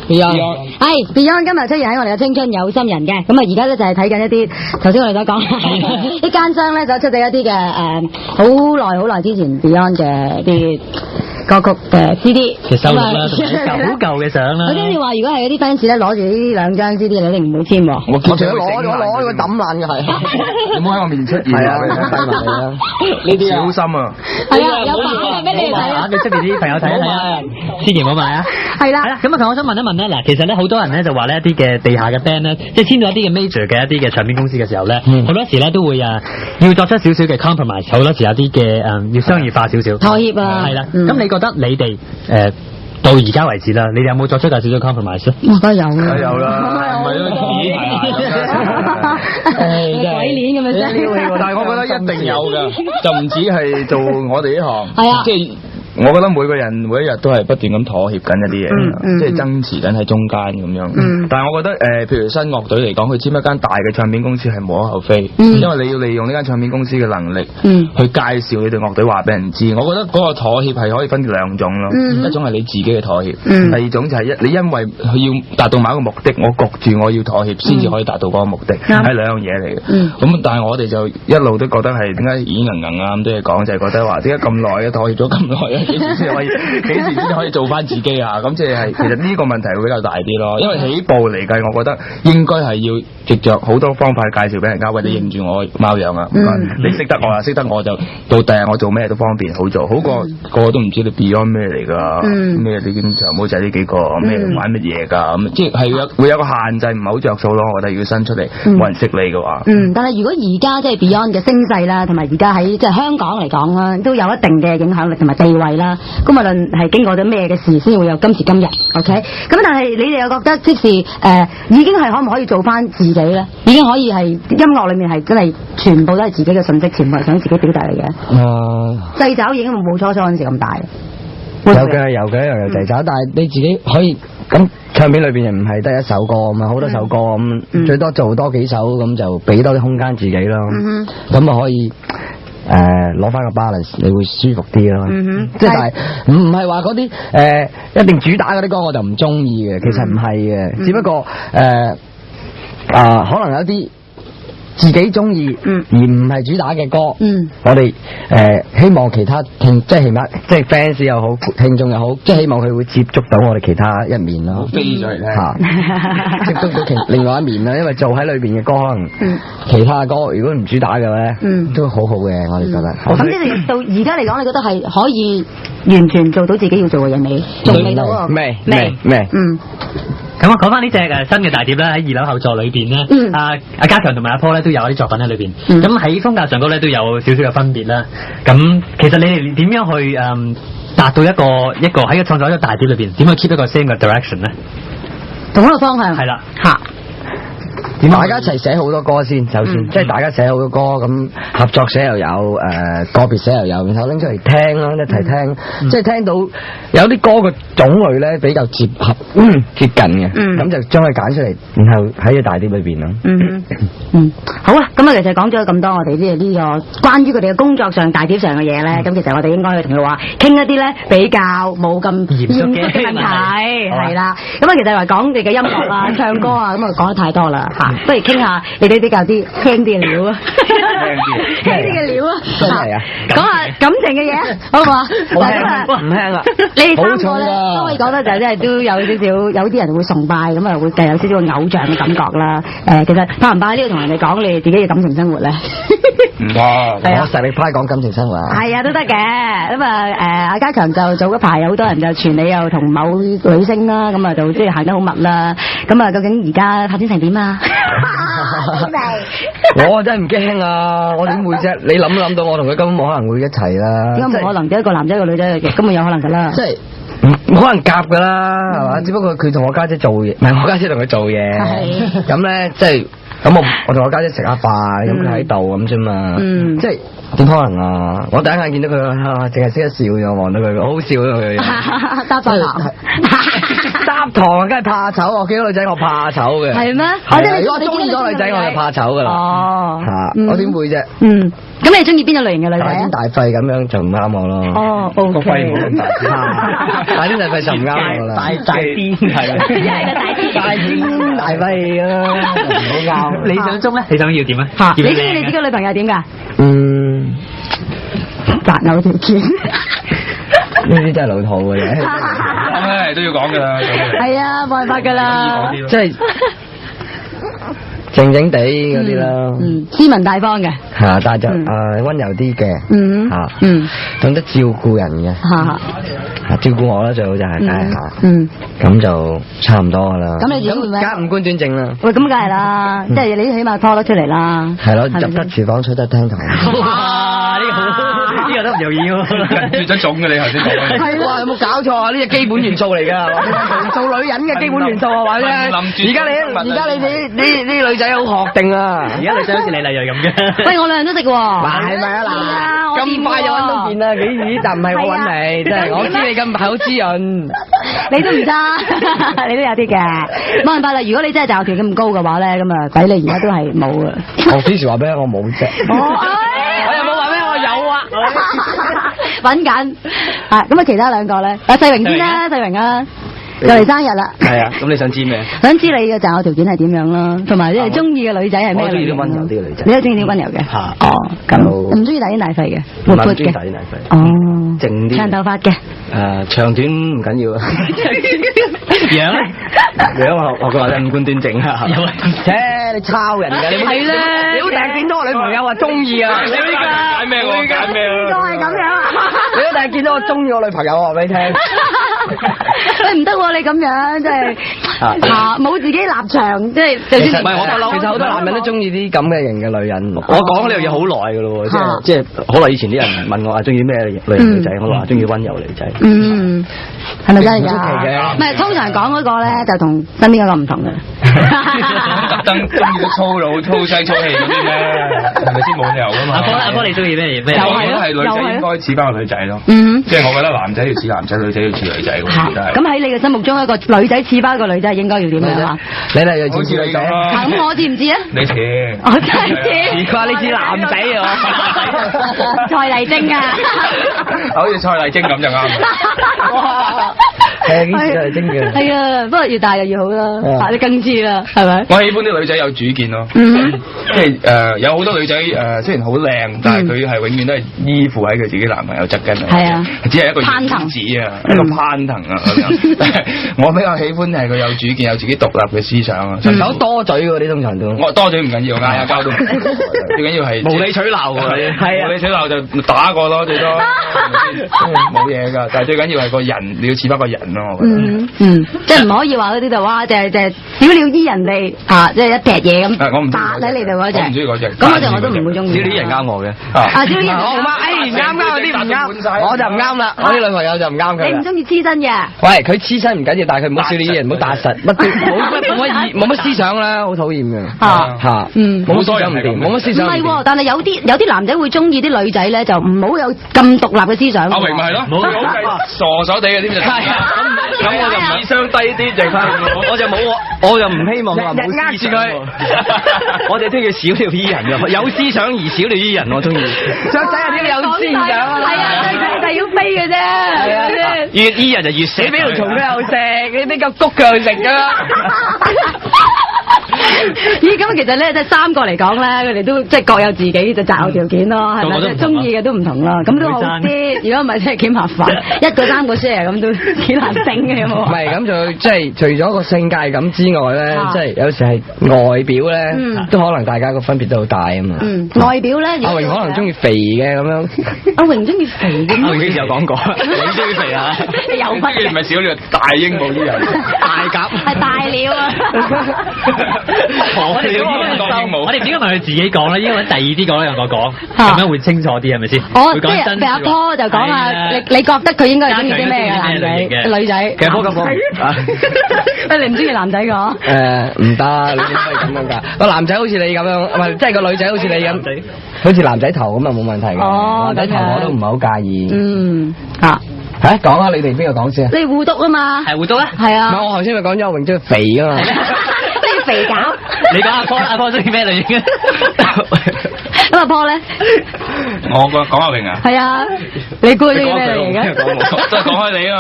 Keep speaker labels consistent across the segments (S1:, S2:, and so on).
S1: Beyond 係 Beyond 今日出現喺我哋嘅青春有心人嘅，咁啊而家咧就係睇緊一啲頭先我哋所講，啲奸商咧就出咗一啲嘅好耐之前 Beyond 嘅啲歌曲嘅 CD
S2: 嘅收錄啦，好舊嘅相啦。
S1: 我聽你話，如果係嗰啲 fans 咧攞住呢兩張 CD，你一定唔會簽喎。
S3: 我除咗攞個抌爛嘅係，你唔好喺我面出現啊！呢啲小心啊！
S1: 係啊，有版俾你睇啊！
S2: 俾出邊啲朋友睇啊！千祈唔好買啊！
S1: 係啦，
S2: 咁啊，我想問一問咧，嗱，其實咧好多人咧就話呢一啲嘅地下嘅 band 咧，即係簽咗一啲嘅 major 嘅一啲嘅唱片公司嘅時候咧，好多時咧都會要作出少少嘅 compromise， 好多時有啲嘅要商業化少少
S1: 妥協啊。
S2: 係啦，咁你覺得你哋到而家為止啦，你哋有冇作出少少 compromise 咧？
S1: 我梗係有啦，
S3: 有啦，唔係咯，
S1: 鬼鏈咁樣啫。
S3: 但係我覺得一定有㗎，就唔止係做我哋呢行，
S1: 係啊，
S3: 即係。我覺得每個人每一日都係不斷咁妥協緊一啲嘢，即係爭持緊喺中間咁樣。但係我覺得譬如新樂隊嚟講，佢簽一間大嘅唱片公司係無可厚非，因為你要利用呢間唱片公司嘅能力去介紹你對樂隊話俾人知。我覺得嗰個妥協係可以分兩種咯，一種係你自己嘅妥協，第二種就係你因為佢要達到某一個目的，我焗住我要妥協先至可以達到嗰個目的，係兩樣嘢嚟嘅。咁但係我哋就一路都覺得係點解耳硬硬啊咁多嘢講，就係覺得話點解咁耐妥協咗咁耐幾時先可以做翻自己啊？咁即係其實呢個問題會比較大啲咯。因為起步嚟計，我覺得應該係要藉着好多方法介紹俾人家，喂，你認住我貓樣啊！你識得我啊，識得我就到第日我做咩都方便好做，好過個個都唔知你 Beyond 咩嚟㗎？咩你經常冇就係呢幾個咩玩乜嘢㗎？咁即係會有個限制，唔係好着數咯。我覺得要伸出嚟冇人識你嘅話，
S1: 但係如果而家即係 Beyond 嘅聲勢啦，同埋而家喺即係香港嚟講啦，都有一定嘅影響力同埋地位啦。咁無論係經過咗咩嘅事，先會有今時今日。OK，咁但係你哋又覺得，即使已經係可唔可以做翻自己咧？已經可以係音樂裏面係真係全部都係自己嘅信息，全部係想自己表達嚟嘅。掣肘已經冇初嗰陣時咁大。
S4: 有嘅掣肘，但係你自己可以咁唱片裏邊又唔係得一首歌嘛，好多首歌咁，最多做多幾首咁就俾多啲空間自己咯。咁啊可以。攞翻個 balance，你會舒服啲咯。即係但係唔係話嗰啲一定主打嗰啲歌我就唔中意嘅，其實唔係嘅，只不過可能有啲自己中意而唔係主打嘅歌，我哋希望其他即係起碼即係 fans 又好，聽眾又好，即係希望佢會接觸到我哋其他一面咯，
S3: 飛咗嚟
S4: 聽，接觸到另外一面啦。因為做喺裏邊嘅歌，可能其他嘅歌如果唔主打嘅咧，都好好嘅，我哋覺得。
S1: 咁即係到而家嚟講，你覺得係可以完全做到自己要做嘅嘢未？仲未到啊？
S4: 未。
S2: 咁我講翻呢隻新嘅大碟咧，喺二樓後座裏邊咧，阿家強同埋阿 Paul 咧都有啲作品喺裏邊。咁喺風格上高咧都有少少嘅分別啦。咁其實你哋點樣去達到一個喺個創作一個大碟裏邊，點去 keep 一個 same 嘅 direction 咧？
S1: 同一個方向。係
S2: 啦。
S4: 大家一齊寫好多歌先，首先即係大家寫好多歌，咁合作寫又有，個別寫又有，然後拎出嚟聽咯，一齊聽，即係聽到有啲歌嘅種類咧比較接近嘅，咁就將佢揀出嚟，然後喺個大碟裏邊咯。
S1: 好啊，咁啊，其實講咗咁多，我哋呢個關於佢哋嘅工作上、大碟上嘅嘢咧，咁其實我哋應該去同佢話傾一啲咧比較冇咁嚴肅嘅問題，係啦。咁啊，其實話講你嘅音樂啊、唱歌啊，咁啊講得太多啦嚇，不如傾下你哋比較啲輕啲嘅料啊，輕啲嘅料啊，
S4: 真係啊，
S1: 講下感情嘅嘢，好唔好啊？
S4: 唔輕啊！
S1: 你哋三個咧都可以講得就係即係都有少少，有啲人會崇拜，咁啊會有少少偶像嘅感覺啦。其實怕唔怕呢個同人哋講你自己嘅感情生活咧？
S3: 唔怕，
S4: 我實力派講感情生活。
S1: 係啊，都得嘅。咁啊阿家強就早一排有好多人就傳你又同某女星啦，咁啊就即係行得好密啦。咁啊究竟而家發展成點啊？
S4: 我真係唔驚啊！我點會啫？你諗到我同佢根本冇可能會一齊啦。
S1: 點解冇可能？一個男仔一個女仔嘅，根本有可能噶啦。
S4: 即係唔可能夾噶啦，係嘛？只不過佢同我家姐做嘢，唔係我家姐同佢做嘢。咁咧即係咁我同我家姐食下飯，咁佢喺度咁啫嘛。即係點可能啊？我第一眼見到佢，淨係識得笑啫，望到佢好好笑佢。
S1: 搭堂。
S4: 搭堂梗係怕醜，我見到女仔我怕醜嘅。
S1: 係咩？
S4: 如果我中意咗女仔，我就怕醜噶啦。我點會啫？
S1: 咁你中意邊個類型嘅女仔啊？
S4: 大癲大肺咁樣就唔啱我咯。
S1: 哦，O K。
S3: 個肺唔好咁大，
S4: 大癲大肺就唔啱我啦。
S2: 大癲係啦，
S1: 係個大癲
S4: 大癲大肺啊，唔好啱。
S2: 理想中咧，你想要點啊？
S1: 你中意你自己女朋友點㗎？擇偶條件。
S4: 呢啲真係老土嘅嘢。
S3: 唉，都要講㗎啦。
S1: 係啊，冇辦法㗎啦。
S4: 即係靜靜地嗰啲啦。
S1: 斯文大方嘅。
S4: 係，但係就溫柔啲嘅。懂得照顧人嘅。照顧我啦，最好就係咁就差唔多㗎啦。咁
S1: 你自己會咩？
S4: 梗係五官端正啦。
S1: 喂，咁梗係啦，即係你起碼拖得出嚟啦。
S4: 係咯，入得廚房出得廳堂。
S2: 哇！呢個都唔容易喎。絕咗種嘅你頭先講。
S4: 係哇，有冇搞錯啊？呢隻基本元素嚟㗎，做女人嘅基本元素啊，話啫。而家你啲女仔好學定啊！
S2: 而家女仔好似李麗蕊咁嘅。
S1: 喂，我兩樣都識喎。
S4: 係咪啊？嗱，咁快就揾到件啦，幾時？但唔係我揾你，真係我知你咁口滋潤。
S1: 你都唔差，你都有啲嘅。冇辦法啦，如果你真係擇偶條件咁高嘅話咧，咁啊抵你而家都係冇啊。
S4: 我幾時話俾我冇啫？
S1: 我
S4: 又冇話俾我有啊。
S1: 揾緊。咁啊，其他兩個咧，世榮先啦，世榮啊。又嚟生日啦！
S3: 係啊，咁你想知咩？
S1: 想知你嘅擇偶條件係點樣啦，同埋你係中意嘅女仔係咩？
S4: 我中意啲溫柔啲嘅女仔。
S1: 你都中意啲溫柔嘅？哦，咁唔中意大癲大肺嘅，活潑嘅。
S4: 大癲大肺。
S1: 哦，
S4: 靜啲。
S1: 長頭髮嘅。
S4: 長短唔緊要啊。
S2: 樣咧？
S4: 樣我佢話你五官端正啊。你抄人㗎？
S1: 係咧。
S4: 你好大見到我女朋友話中意啊！
S3: 揀咩喎？揀咩啊？
S1: 都係咁樣啊！
S4: 你好大見到我中意我女朋友話俾你聽。
S1: 喂，唔得喎！你咁樣即係冇自己立場，即係就算
S4: 唔係我不嬲。其實好多男人都中意啲咁嘅型嘅女人。我講呢樣嘢好耐㗎咯喎，即係好耐以前啲人問我話中意咩類型女仔，我話中意溫柔女仔。
S1: 係咪真係㗎？
S4: 唔
S1: 係通常講嗰個咧，就同身邊嗰個唔同嘅。
S3: 特登中意啲粗魯、粗聲、粗氣嗰啲咩？係咪先冇理由㗎嘛？
S2: 阿哥你中意咩？
S3: 我覺得係女仔應該似翻個女仔咯。即係我覺得男仔要似男仔，女仔要似女仔。
S1: 咁喺你嘅心目中，一個女仔似翻一個女仔，應該要點樣啊？
S4: 你係又似女仔。
S1: 咁我似唔似啊？
S3: 你似。
S1: 我真係似。
S4: 似啩？你似男仔啊？
S1: 蔡麗晶啊！
S3: 好似蔡麗晶咁就啱。
S4: 係幾似蔡麗晶嘅？
S1: 係啊，不過越大就越好啦。你更似啦，係咪？
S3: 我喜歡啲女仔有主見咯。即係有好多女仔雖然好靚，但係佢係永遠都係依附喺佢自己男朋友側跟。
S1: 係啊，
S3: 只係一個攀藤子啊，一個攀藤啊咁樣。我比較喜歡係佢有主見，有自己獨立嘅思想啊。有
S4: 多嘴嗰啲通常都。
S3: 我多嘴唔緊要，嗌下交都唔緊要。最緊要係無理取鬧喎。係啊，無理取鬧就打過咯，最多冇嘢㗎。但係最緊要係個人，你要似翻個人咯。我覺得。
S1: 即係唔可以話嗰啲就哇，就係小鳥依人哋即係一劈嘢咁。
S3: 我唔中意
S1: 喺你度嗰隻。
S3: 我唔中意嗰隻。
S1: 咁嗰隻我都唔會中意。
S4: 小鳥人啱我嘅。
S1: 小鳥人。
S4: 好嘛，啱嗰啲唔啱，我就唔啱啦。我啲女朋友就唔啱佢。
S1: 你唔中意黐身嘅？
S4: 喂，佢黐身唔緊要，但係佢唔好小鳥依人，唔好打實，冇乜思想啦，好討厭嘅。冇乜思想唔掂，冇乜思想。
S1: 唔係喎，但係有啲男仔會中意啲女仔咧，就唔好有咁獨立嘅思想。
S3: 阿榮咪係咯，傻傻地嘅啲就咁我就智商低啲，
S4: 我就冇我就唔希望話冇思想。我哋中意小鳥依人嘅，有思想而小鳥依人，我中意。雀仔係啲有思想啊！
S1: 係啊，佢就要飛嘅啫。係啊，
S4: 越依人就越死，俾條蟲佢又食，你啲個谷佢又食㗎。
S1: 咦，咁其實咧，即係三個嚟講咧，佢哋都即係各有自己嘅擇偶條件咯，係咪？即係中意嘅都唔同啦，咁都好啲。如果唔係，真係幾麻煩，一個三個 share 咁都幾難整嘅，有冇？
S4: 唔係咁就即係除咗個性格咁之外咧，即係有時係外表咧，都可能大家個分別都好大啊嘛。
S1: 外表咧，
S4: 阿榮可能中意肥嘅咁樣。
S1: 阿榮中意肥嘅咩？
S4: 阿榮之前有講過，你中意肥啊？
S3: 有乜嘢？唔係小鳥，大鸚鵡啲人，
S4: 大鴿
S1: 係大鳥啊！
S2: 我哋點解問佢自己講咧？應該揾第二啲講，讓我講，咁樣會清楚啲，係咪先？
S1: 我即係譬如阿波就講下，你覺得佢應該係中意啲咩嘅男仔、女仔？
S4: 其實波咁講，
S1: 你唔中意男仔講？
S4: 唔得，你點可以咁樣㗎？個男仔好似你咁樣，唔係即係個女仔好似你咁，好似男仔頭咁啊，冇問題嘅。男仔頭我都唔係好介意。講下你哋邊個講先啊？
S1: 你互督啊嘛？
S2: 係互督啊？
S1: 係啊。
S4: 唔係我頭先咪講咗榮中意肥啊嘛。
S1: 中意肥狗。
S2: 你講阿波中意咩類型嘅？
S1: 咁阿波咧？
S3: 我講阿榮啊。
S1: 係啊，你估中意咩嚟嘅？
S3: 都係講開你啊！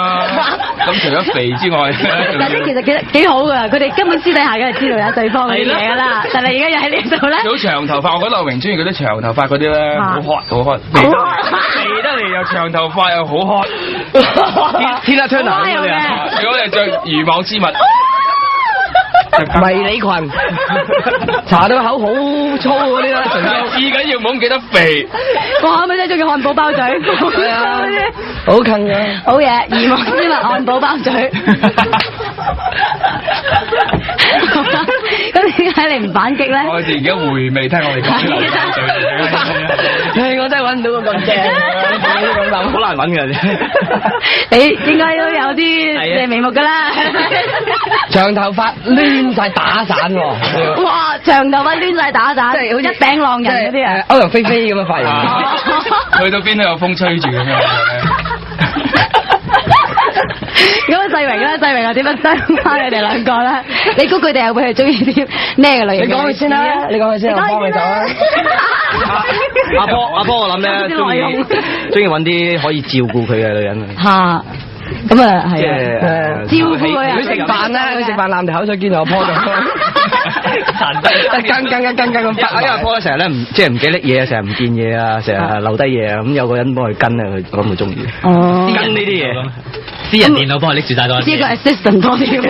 S3: 咁除咗肥之外，
S1: 但係其實幾好㗎，佢哋根本私底下梗係知道有對方嗰啲嘢㗎啦。但係而家又喺呢度咧。
S3: 好長頭髮，我覺得阿榮中意嗰啲長頭髮嗰啲咧，好 hot 好 hot，肥得嚟又長頭髮又好 hot。
S4: 天啊 Turner
S1: 咁樣嘅。
S3: 如果你着漁網絲襪。
S4: 迷你裙，搽到口好粗嗰啲咧，
S3: 至緊要唔好記得肥。
S1: 哇！咪真係中意漢堡包嘴。係
S4: 啊，好近嘅。
S1: 好嘢，漁網絲襪漢堡包嘴。咁點解你唔反擊咧？
S3: 我哋而家回味聽我哋講流口水。
S4: 我真係揾唔到個咁正，好難揾㗎。
S1: 你應該都有啲眉目㗎啦。
S4: 長頭髮亂晒打散喎。
S1: 哇！長頭髮亂晒打散，即係好似一頂浪人嗰啲啊。
S4: 歐陽菲菲咁嘅髮型。
S3: 去到邊都有風吹住咁樣。
S1: 咁啊，世榮咧，世榮又點樣相翻你哋兩個咧？你估佢哋會係中意啲咩嘅類型？
S4: 你講佢先啦，你講佢先，我幫佢走啊！
S5: 阿波，我諗咧中意揾啲可以照顧佢嘅女人啊！
S1: 咁啊係
S4: 照顧佢啊！佢食飯咧，佢食飯攬條口水見到阿波就跟咁發，
S5: 因為阿波成日咧唔記得嘢啊，成日唔見嘢啊，成日留低嘢啊，咁有個人幫佢跟啊，佢咁佢中意。
S1: 哦，
S5: 跟呢啲嘢。
S2: 私人電腦幫我拎住晒多啲。
S1: 呢個 assistant 多啲喎。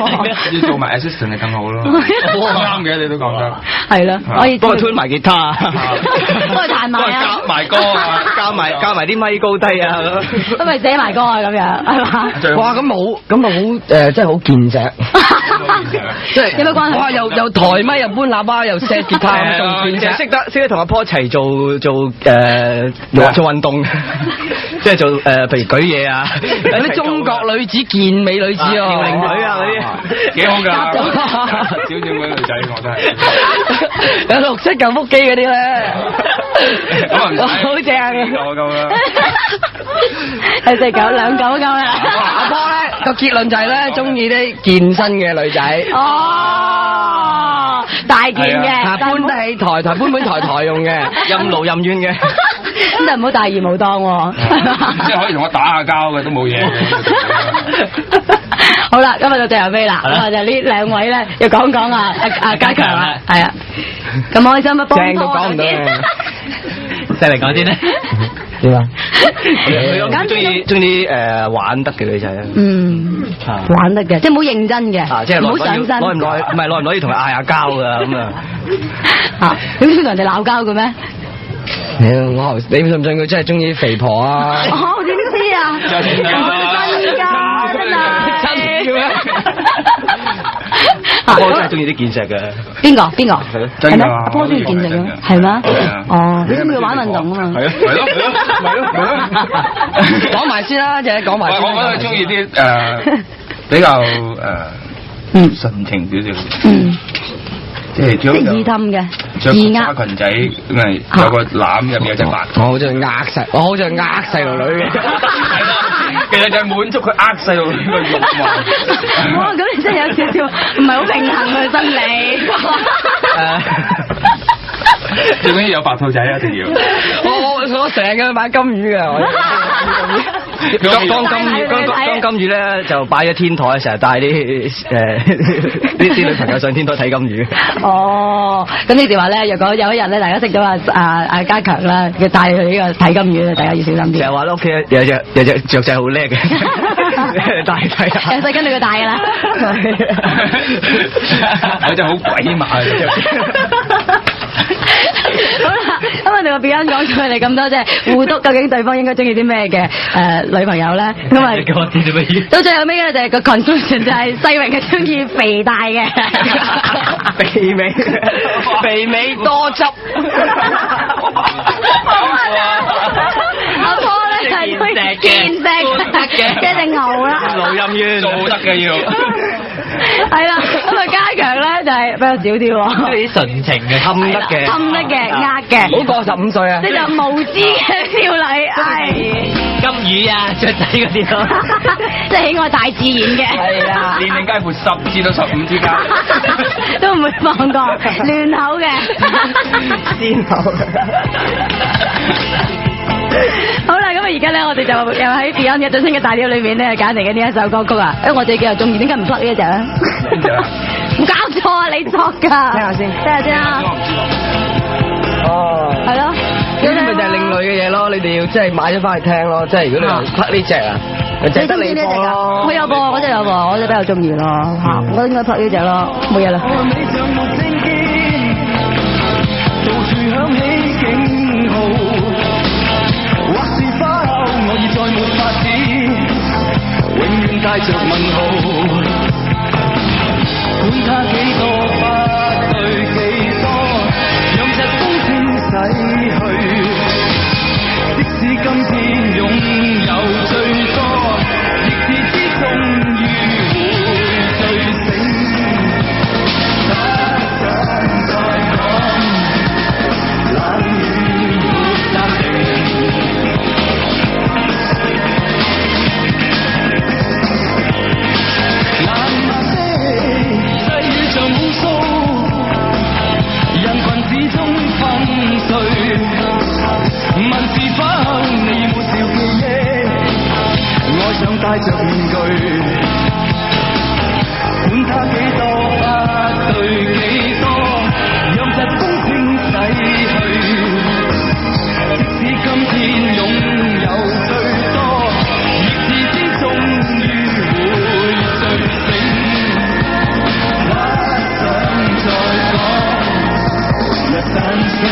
S3: 要做埋 assistant 就更好咯。啱嘅，你都講得。
S1: 係咯，可以。
S5: 幫佢推埋吉他，
S1: 幫佢彈埋啊，
S3: 夾埋歌啊，
S5: 加埋啲咪高低啊，
S1: 都咪寫埋歌啊咁樣，係嘛？
S4: 哇，咁啊好真係好健碩。
S1: 即係有咩關係？
S4: 哇，又抬咪又搬喇叭又 set 吉他咁仲健碩，
S5: 識得同阿波一齊做運動，即係做譬如舉嘢啊，
S4: 有啲中國女子健美女子
S5: 調靈女啊嗰
S3: 啲幾好㗎，少少嗰啲女仔我真係
S4: 有綠色舊腹肌嗰啲咧，好正啊！
S3: 我夠啦，
S1: 係隻狗兩狗夠啦。
S4: 阿波咧個結論就係咧中意啲健身嘅女仔。
S1: 哦，大件嘅，
S4: 搬起抬用嘅，
S5: 任勞任怨嘅。
S1: 咁就唔好大義無當喎。
S3: 即係可以同我打下交嘅都冇嘢。
S1: 好啦，今日就最後尾啦，咁啊就呢兩位咧要講講阿家強啦，係啊，咁開心啊，
S4: 正到講唔到啊，
S2: 細嚟講先咧。
S4: 點啊？
S5: 佢中意啲玩得嘅女仔啊。
S1: 玩得嘅，即係唔好認真嘅，
S5: 即係
S1: 唔好上身。
S5: 耐唔耐要同佢嗌下交㗎咁啊？
S1: 點解同人哋鬧交嘅咩？
S4: 你信唔信佢真係中意肥婆啊？
S1: 我點知啊？真㗎，真係。
S4: 真嘅咩？
S5: 阿波真係中意啲健碩嘅。
S1: 邊個？
S3: 係咩？
S1: 阿波中意健碩嘅，係咩？哦，你中意玩運動啊嘛？
S3: 係咯。
S4: 講埋先啦，講埋先。
S3: 我覺得佢中意啲比較純情少少。即係最好就
S1: 易氹嘅，
S3: 着花裙仔咁咪有個籃入面有隻白。
S4: 我好中意我好中意呃細路女嘅。
S3: 其實就係滿足佢呃細路女個慾望。
S1: 哇！咁你真係有少少唔係好平衡嘅心理。
S3: 最緊要有白兔仔一定要。
S4: 我成日買金魚嘅。
S5: 當金魚咧就擺咗天台，成日帶啲女朋友上天台睇金魚。
S1: 哦，咁呢條話咧，若果有一日咧，大家識到阿家強啦，佢帶佢呢個睇金魚咧，大家要小心啲。
S5: 成日話咧屋企有隻雀仔好叻嘅，帶睇下。
S1: 細跟住佢帶㗎啦。
S3: 我真係好鬼馬嘅。
S1: 好啦，咁我哋個 Beyond 講咗佢哋咁多即係互督，究竟對方應該中意啲咩嘅女朋友咧？咁啊，到最後尾咧就係個 conclusion 就係世榮係中意肥大嘅，
S4: 肥美多汁。
S1: 阿波咧係中意健碩嘅，即係隻牛啦，
S5: 勞任怨
S3: 做得嘅要。
S1: 係啦，咁啊家強咧就係比較少啲喎，
S2: 啲純情嘅氹得嘅，
S1: 呃嘅，
S4: 好過15歲啊！
S1: 即係就無知嘅少女，係
S2: 金魚啊、雀仔嗰啲咯，
S1: 即係喜愛大自然嘅，
S4: 係啊，
S3: 年齡介乎10至到15之間，
S1: 都唔會放過亂口嘅，
S4: 先口。
S1: 好啦，咁啊而家咧，我哋就又喺 Beyond 嘅最新嘅大碟裏面咧，揀嚟嘅呢一首歌曲啊，因為我自己又中意，點解唔 plug 呢一隻啊？唔搞錯啊，你作㗎。聽下先啊。哦。係咯。
S4: 呢啲咪就係另類嘅嘢咯，你哋要即係買咗翻去聽咯，即係如果你 plug 呢隻啊，就淨得你播咯。
S1: 我有播，我真係有播，我就比較中意咯。嚇，我應該 plug 呢隻咯，冇嘢啦。到處響起警號，或是花後我已再沒法子，永遠帶着問號。管他幾多不對幾多，讓日風清洗去。即使今天擁有最多，亦自知終於會醉醒。不想再講。冷雨沒暫停，冷的細雨像風騷，人群始終粉碎。問是否你沒掉記憶，愛上戴着面具，管他幾多不對幾多，讓日風清洗去。即使今天擁有最多，亦自知終於會醉醒。不想再講，Let's dance。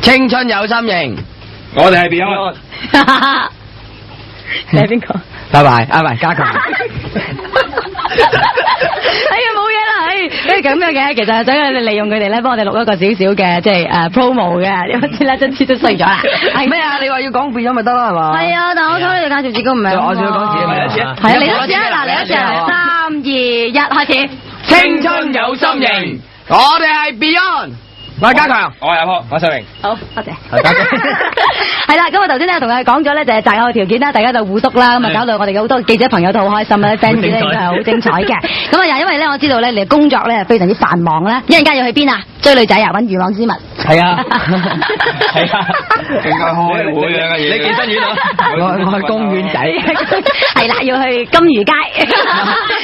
S4: 青春有心形，
S3: 我哋係 Beyond。
S1: 你係邊個？
S4: 拜拜，啊唔係加強。
S1: 哎呀，冇嘢啦，咁樣嘅，其實想利用佢哋咧，幫我哋錄一個少少嘅即係promo 嘅，點知咧真係都衰咗啦。
S4: 係咩啊？你話要講 Beyond 咪得啦，係嘛？
S1: 係啊，但我睇你哋介紹自己唔係。
S4: 我仲要講自己咪一次。
S1: 係啊，嚟多次啊！嗱，嚟一次啊！3、2、1，開始。
S4: 青春有心形，我哋係 Beyond。我係加強，
S3: 我係阿坡，我係世榮。
S1: 好，多謝。係啦，咁我頭先咧同佢哋講咗咧，就係擇偶條件啦，大家就互篤啦，咁啊搞到我哋嘅好多記者朋友都好開心啦 ，fans 咧都係好精彩嘅。咁啊，又因為咧我知道咧你哋工作咧非常之繁忙啦，一陣間要去邊啊？追女仔啊，揾魚網之物。
S5: 係啊，
S3: 係啊，應該開會啊！
S5: 你健身院啊？
S4: 我去公園仔。
S1: 係啦，要去金魚街，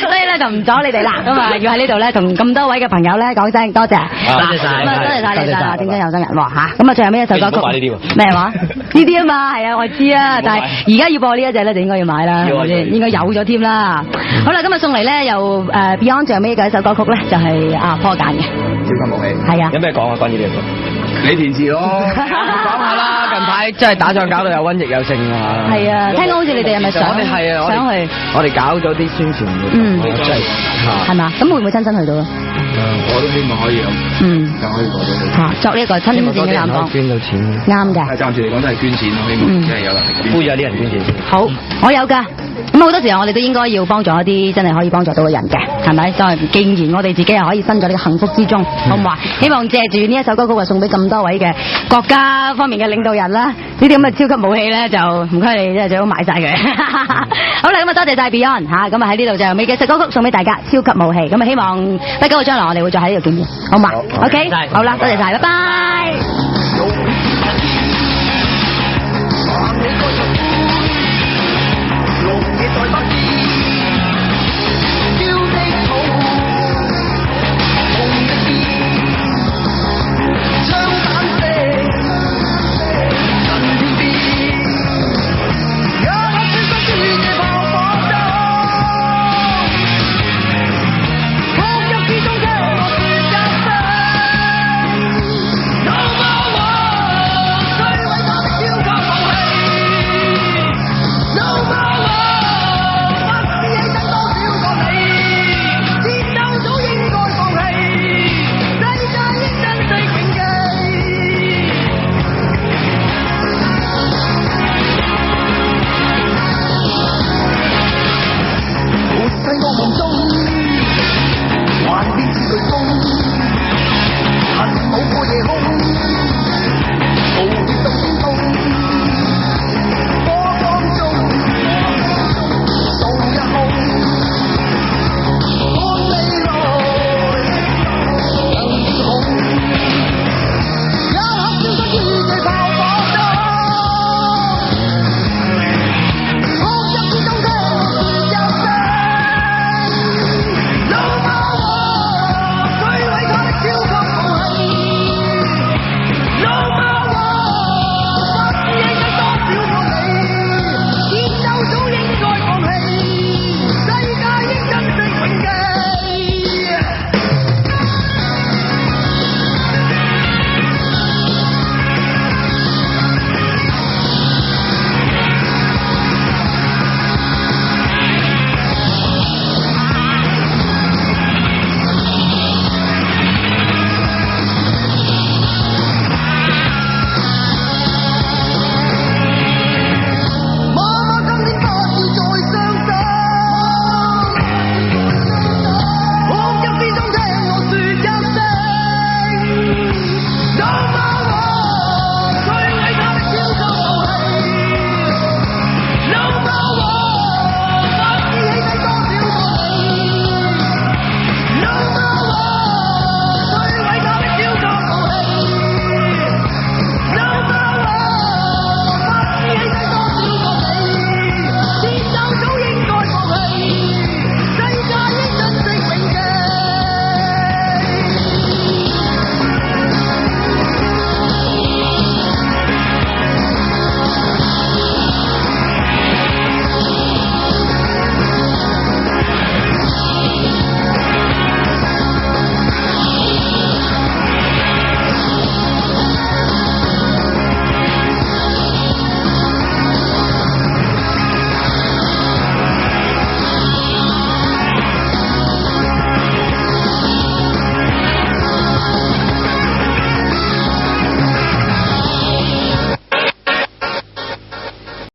S1: 所以咧就唔阻你哋啦。咁啊，要喺呢度咧同咁多位嘅朋友咧講聲多謝，
S2: 多謝晒，
S1: 多謝晒你啦，點解有生人喎嚇？咁啊，最後尾一首歌曲咩話？呢啲啊嘛，係啊，我知啊，但係而家要播呢一隻咧，就應該要買啦，係咪先？應該有咗添啦。好啦，今日送嚟咧又Beyond 最後尾嘅一首歌曲咧，就係阿坡揀嘅。
S3: 超級武器。
S1: 係啊。
S5: 有咩講啊？關於呢個歌？
S3: 你填詞咯。
S4: 講下啦，近排真係打仗搞到有瘟疫有剩啊！
S1: 係啊，聽講好似你哋係咪想去？
S4: 我哋搞咗啲宣傳嘅，真係
S1: 係嘛？咁會唔會親身去到啊？
S3: 我都希望可以有，就可以過到去。
S1: 作呢一個親善嘅眼光，
S4: 捐到錢。
S1: 啱嘅。
S3: 暫時嚟講都係捐錢咯，希望即係有能力捐。
S5: 呼籲啲人捐錢。
S1: 好，我有㗎。咁好多時候我哋都應該要幫助一啲真係可以幫助到嘅人嘅，係咪？就係既然我哋自己又可以身在呢個幸福之中，好唔好啊？希望借住呢一首歌曲，送俾咁多位嘅國家方面嘅領導人啦，呢啲咁嘅超級武器咧，就唔該你，即係最好買晒佢。好啦，咁啊多謝晒 Beyond 嚇，咁啊喺呢度就未嘅首歌曲送俾大家，超級武器。咁啊希望不久嘅將來我哋會再喺呢度見面，好嘛？OK，好啦，多謝晒，拜拜。